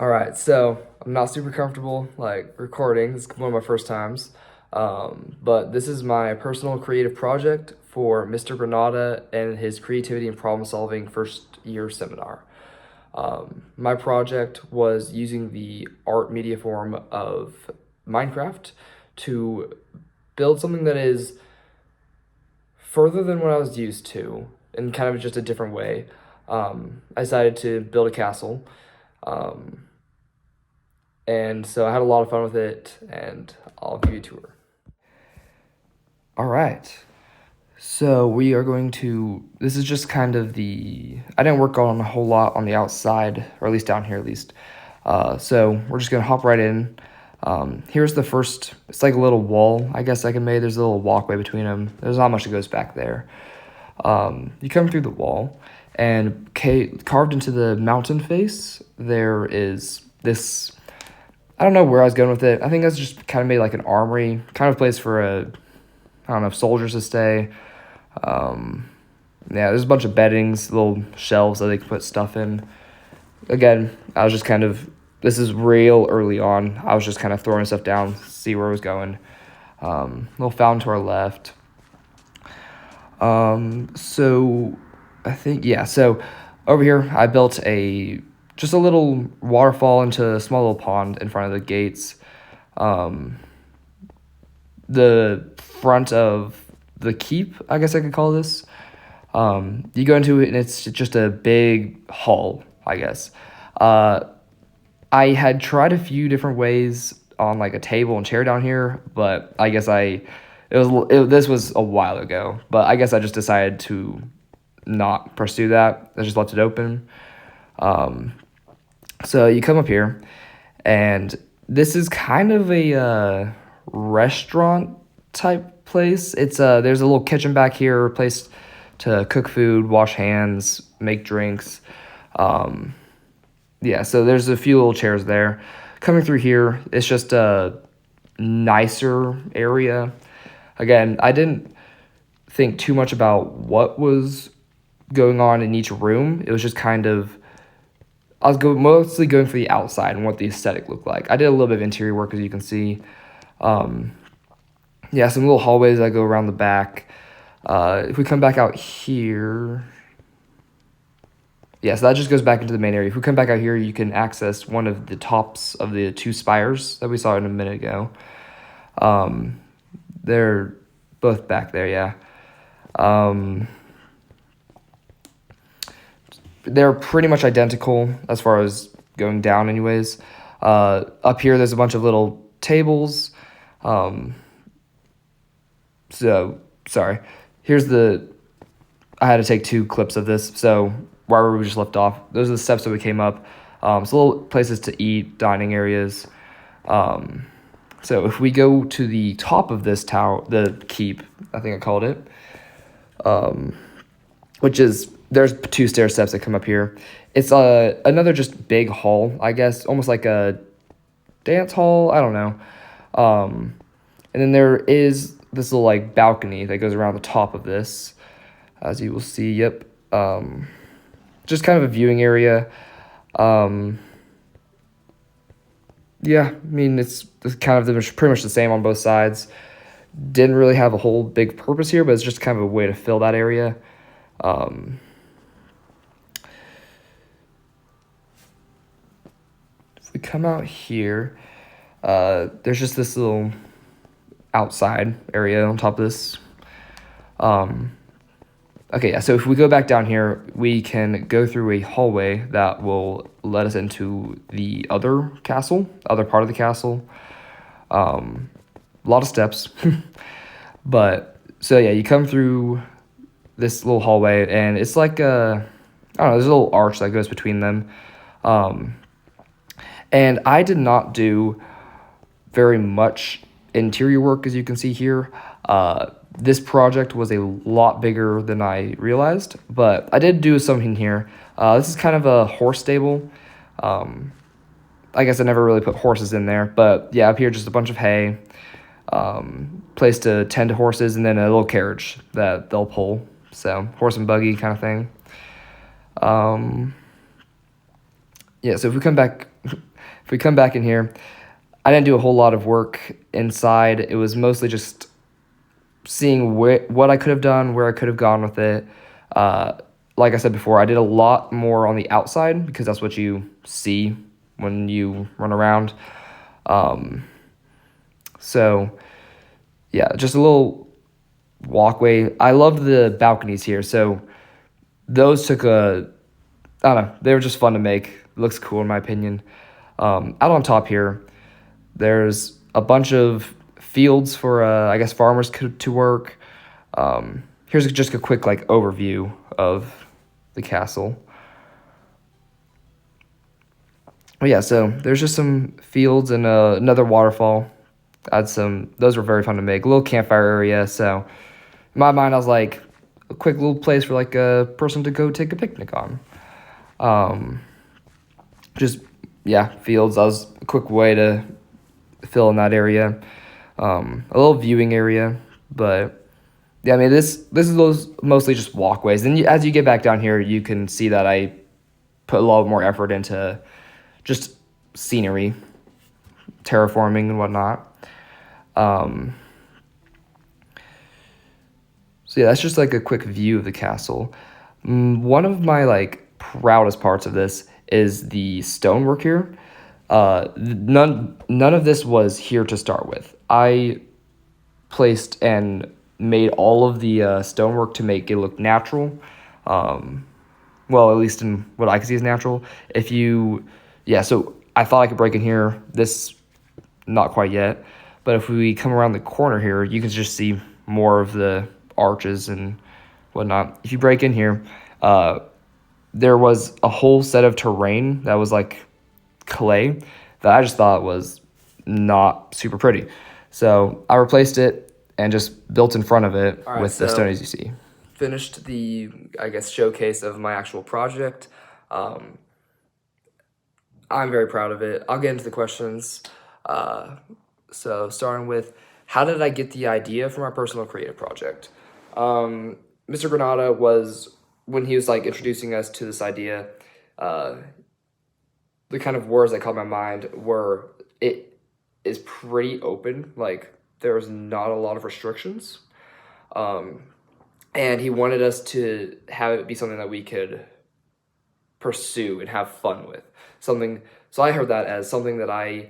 All right, so I'm not super comfortable like recording. This is one of my first times, but this is my personal creative project for Mr. Granada and his creativity and problem solving first year seminar. My project was using the art media form of Minecraft to build something that is further than what I was used to in kind of just a different way. I decided to build a castle. Um, And so I had a lot of fun with it, and I'll give you a tour. All right. So we are going to, this is just kind of I didn't work on a whole lot on the outside, or at least down here at least. So we're just going to hop right in. Here's the first, it's like a little wall, I guess I can make. There's a little walkway between them. There's not much that goes back there. You come through the wall, and carved into the mountain face, there is this. I don't know where I was going with it. I think that's just kind of made like an armory, kind of place for I don't know, soldiers to stay. Yeah, there's a bunch of beddings, little shelves that they can put stuff in. Again, I was just this is real early on. I was just kind of throwing stuff down, see where it was going. Little fountain to our left. So I think, yeah, so over here I built just a little waterfall into a small little pond in front of the gates. The front of the keep, I guess I could call this. You go into it and it's just a big hall, I guess. I had tried a few different ways on like a table and chair down here, but I guess this was a while ago, but I guess I just decided to not pursue that. I just left it open. So you come up here, and this is kind of a restaurant type place. There's a little kitchen back here, place to cook food, wash hands, make drinks. Yeah, so there's a few little chairs there. Coming through here, it's just a nicer area. Again, I didn't think too much about what was going on in each room. It was just kind of, mostly going for the outside and what the aesthetic looked like. I did a little bit of interior work, as you can see. Yeah, some little hallways that go around the back. If we come back out here, yeah, so that just goes back into the main area. If we come back out here, you can access one of the tops of the two spires that we saw in a minute ago. They're both back there, yeah. They're pretty much identical as far as going down anyways. Up here, there's a bunch of little tables. So, sorry. I had to take two clips of this, so wherever we just left off, those are the steps that we came up. So little places to eat, dining areas. So if we go to the top of this tower, the keep, I think I called it, there's two stair steps that come up here. It's another just big hall, I guess, almost like a dance hall, I don't know. And then there is this little like balcony that goes around the top of this, as you will see. Yep. Just kind of a viewing area. Yeah, I mean, it's kind of pretty much the same on both sides. Didn't really have a whole big purpose here, but it's just kind of a way to fill that area. If we come out here, there's just this little outside area on top of this. Okay, yeah, so if we go back down here, we can go through a hallway that will let us into the other part of the castle. A lot of steps. But, so yeah, you come through this little hallway, and it's like I don't know, there's a little arch that goes between them. And I did not do very much interior work, as you can see here. This project was a lot bigger than I realized, but I did do something here. This is kind of a horse stable. I guess I never really put horses in there, but yeah, up here just a bunch of hay, place to tend to horses, and then a little carriage that they'll pull. So horse and buggy kind of thing. Yeah, so if we come back if we come back in here, I didn't do a whole lot of work inside. It was mostly just seeing what I could have done, where I could have gone with it. Uh, like I said before, I did a lot more on the outside because that's what you see when you run around. Um, so yeah, just a little walkway. I love the balconies here. So those took I don't know, they were just fun to make. Looks cool in my opinion. Out on top here, there's a bunch of fields for I guess farmers to work. Here's just a quick like overview of the castle. But yeah, so there's just some fields and another waterfall. Those were very fun to make. A little campfire area. So in my mind, I was like, a quick little place for like a person to go take a picnic on. Um, just yeah, fields. That was a quick way to fill in that area. A little viewing area, but yeah, I mean this is those mostly just walkways. And as you get back down here, you can see that I put a lot more effort into just scenery, terraforming and whatnot. Um, so yeah, that's just like a quick view of the castle. One of my like proudest parts of this is the stonework here. None of this was here to start with. I placed and made all of the stonework to make it look natural. Well, at least in what I can see as natural. So I thought I could break in here. This, not quite yet. But if we come around the corner here, you can just see more of the arches and whatnot. If you break in here, there was a whole set of terrain that was like clay that I just thought was not super pretty. So I replaced it and just built in front of it with the stone as you see. Finished the, I guess, showcase of my actual project. I'm very proud of it. I'll get into the questions. So starting with, how did I get the idea for my personal creative project? Mr. Granada when he was like introducing us to this idea, the kind of words that caught my mind were, it is pretty open. Like there's not a lot of restrictions. And he wanted us to have it be something that we could pursue and have fun with. So I heard that as something that I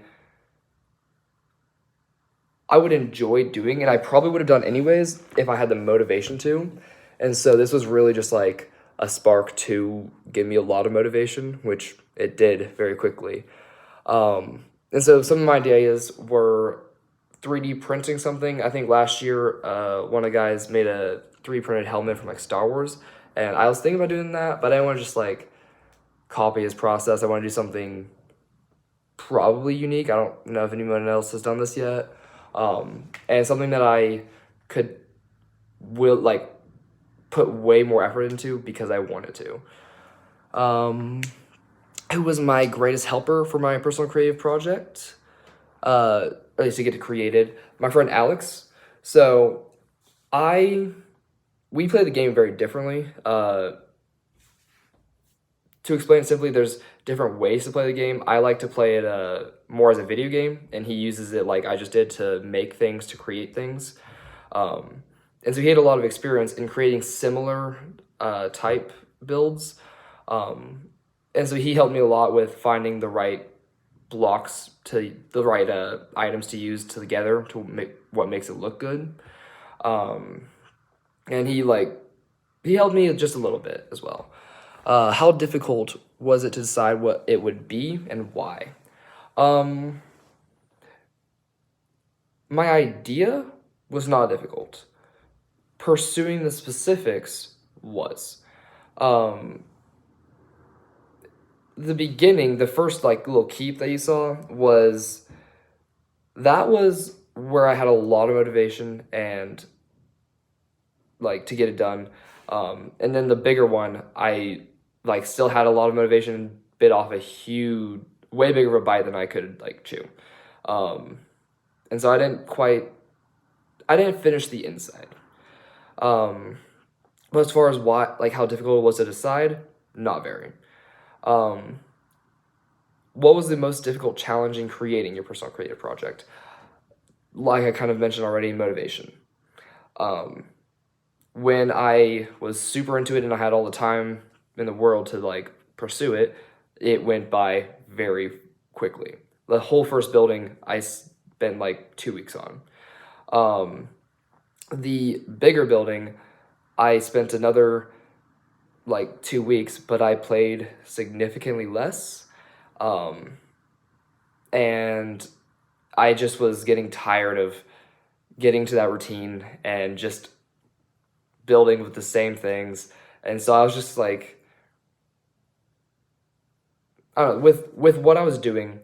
would enjoy doing, and I probably would have done anyways if I had the motivation to. And so this was really just like a spark to give me a lot of motivation, which it did very quickly. And so some of my ideas were 3D printing something. I think last year, one of the guys made a 3D printed helmet from like Star Wars, and I was thinking about doing that, but I didn't want to just like copy his process. I want to do something probably unique. I don't know if anyone else has done this yet. And something that I will like put way more effort into because I wanted to. Who was my greatest helper for my personal creative project? At least to get it created, my friend Alex. So we play the game very differently. To explain it simply, there's different ways to play the game. I like to play it more as a video game, and he uses it like I just did to make things, to create things. And so he had a lot of experience in creating similar type builds. And so he helped me a lot with finding the right blocks, to the right items to use together to make what makes it look good. And he helped me just a little bit as well. How difficult was it to decide what it would be and why? My idea was not difficult. Pursuing the specifics was. The beginning, the first like little keep that you saw was where I had a lot of motivation and like to get it done. And then the bigger one, I like still had a lot of motivation and bit off a huge, way bigger of a bite than I could like chew. And so I didn't finish the inside. But as far as how difficult it was to decide, not very. what was the most difficult challenge in creating your personal creative project? Like I kind of mentioned already, motivation. When I was super into it and I had all the time in the world to like pursue it, it went by very quickly. The whole first building I spent like 2 weeks on. The bigger building, I spent another like 2 weeks, but I played significantly less. And I just was getting tired of getting to that routine and just building with the same things. And so I was just like, I don't know, with what I was doing,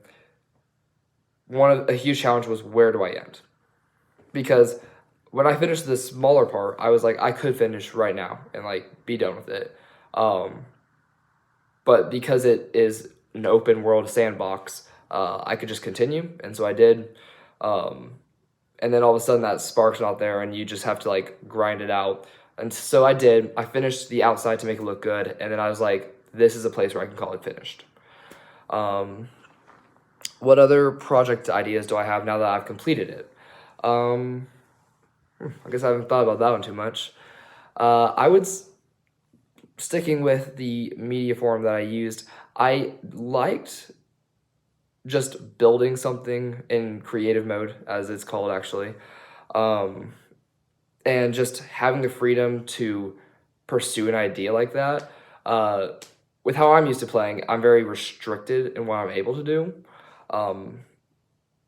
a huge challenge was, where do I end? Because when I finished the smaller part, I was like, I could finish right now and like be done with it. But because it is an open world sandbox, I could just continue, and so I did. And then all of a sudden that spark's not there, and you just have to like grind it out. And so I did. I finished the outside to make it look good, and then I was like, this is a place where I can call it finished. What other project ideas do I have now that I've completed it? I guess I haven't thought about that one too much. I would, sticking with the media form that I used, I liked just building something in creative mode, as it's called actually, and just having the freedom to pursue an idea like that. With how I'm used to playing, I'm very restricted in what I'm able to do.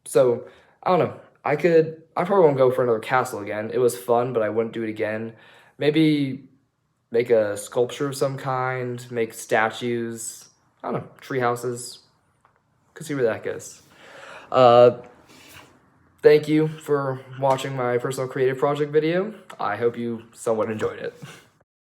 So I don't know. I probably won't go for another castle again. It was fun, but I wouldn't do it again. Maybe make a sculpture of some kind, make statues. I don't know, tree houses. Could see where that goes. Thank you for watching my personal creative project video. I hope you somewhat enjoyed it.